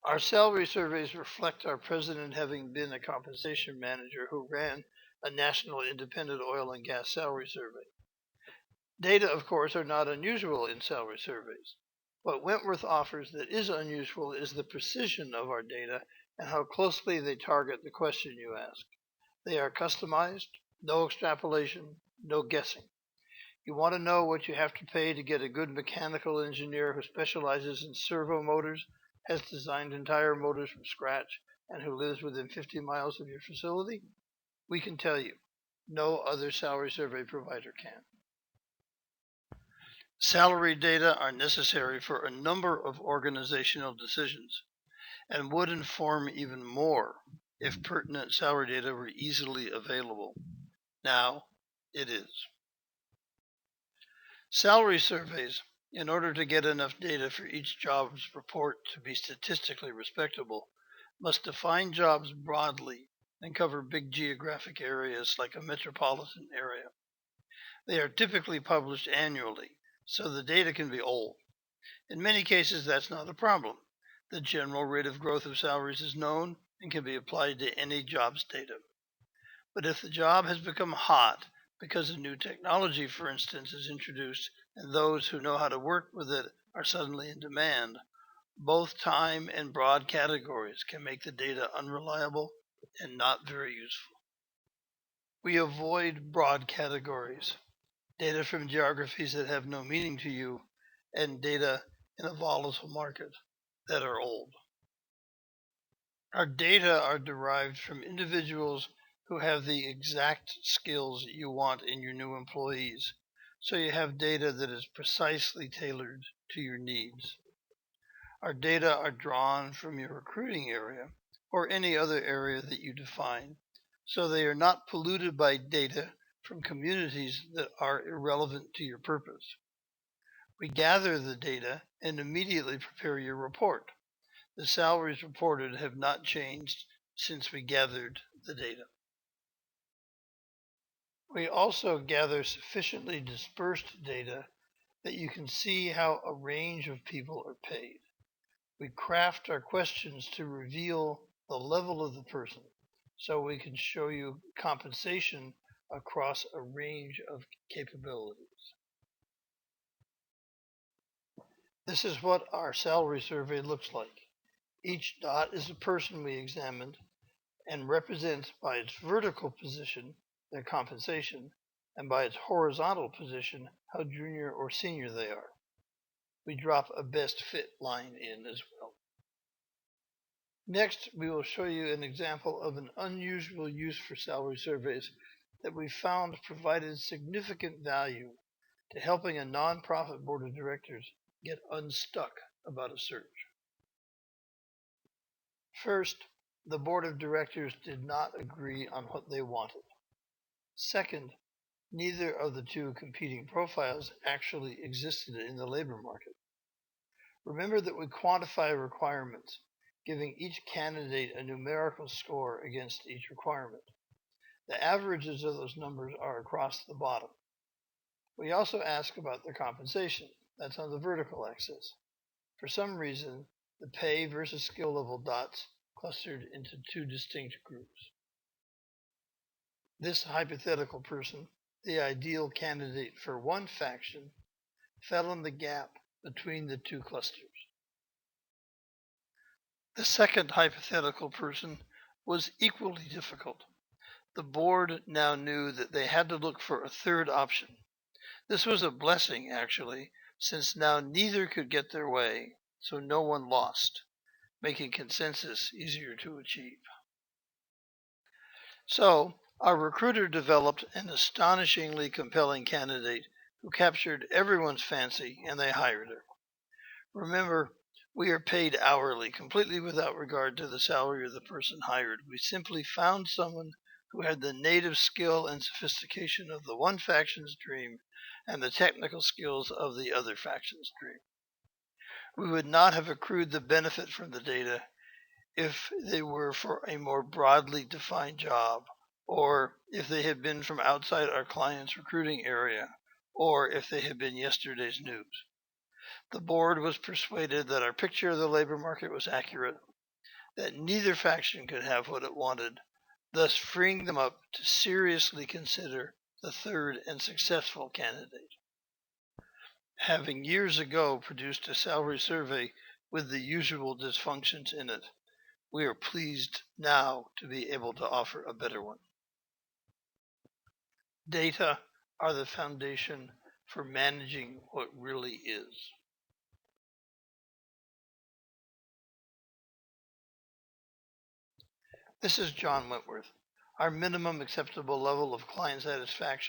Our salary surveys reflect our president having been a compensation manager who ran a national independent oil and gas salary survey. Data, of course, are not unusual in salary surveys. What Wentworth offers that is unusual is the precision of our data and how closely they target the question you ask. They are customized, no extrapolation, no guessing. You want to know what you have to pay to get a good mechanical engineer who specializes in servo motors, has designed entire motors from scratch, and who lives within 50 miles of your facility? We can tell you. No other salary survey provider can. Salary data are necessary for a number of organizational decisions and would inform even more if pertinent salary data were easily available. Now, it is. Salary surveys, in order to get enough data for each job's report to be statistically respectable, must define jobs broadly and cover big geographic areas like a metropolitan area. They are typically published annually, so the data can be old. In many cases, that's not a problem. The general rate of growth of salaries is known and can be applied to any job's data. But if the job has become hot because a new technology, for instance, is introduced and those who know how to work with it are suddenly in demand, both time and broad categories can make the data unreliable and not very useful. We avoid broad categories, data from geographies that have no meaning to you, and data in a volatile market that are old. Our data are derived from individuals who have the exact skills you want in your new employees, so you have data that is precisely tailored to your needs. Our data are drawn from your recruiting area or any other area that you define, so they are not polluted by data from communities that are irrelevant to your purpose. We gather the data and immediately prepare your report. The salaries reported have not changed since we gathered the data. We also gather sufficiently dispersed data that you can see how a range of people are paid. We craft our questions to reveal the level of the person, so we can show you compensation across a range of capabilities. This is what our salary survey looks like. Each dot is a person we examined and represents by its vertical position their compensation, and by its horizontal position how junior or senior they are. We drop a best fit line in as well. Next, we will show you an example of an unusual use for salary surveys that we found provided significant value to helping a nonprofit board of directors get unstuck about a search. First, the board of directors did not agree on what they wanted. Second, neither of the two competing profiles actually existed in the labor market. Remember that we quantify requirements, giving each candidate a numerical score against each requirement. The averages of those numbers are across the bottom. We also ask about their compensation. That's on the vertical axis. For some reason, the pay versus skill level dots clustered into two distinct groups. This hypothetical person, the ideal candidate for one faction, fell in the gap between the two clusters. The second hypothetical person was equally difficult. The board now knew that they had to look for a third option. This was a blessing, actually, since now neither could get their way, so no one lost, making consensus easier to achieve. So, our recruiter developed an astonishingly compelling candidate who captured everyone's fancy, and they hired her. Remember, we are paid hourly, completely without regard to the salary of the person hired. We simply found someone who had the native skill and sophistication of the one faction's dream and the technical skills of the other faction's dream. We would not have accrued the benefit from the data if they were for a more broadly defined job, or if they had been from outside our client's recruiting area, or if they had been yesterday's news. The board was persuaded that our picture of the labor market was accurate, that neither faction could have what it wanted, thus freeing them up to seriously consider the third and successful candidate. Having years ago produced a salary survey with the usual dysfunctions in it, we are pleased now to be able to offer a better one. Data are the foundation for managing what really is. This is John Wentworth. Our minimum acceptable level of client satisfaction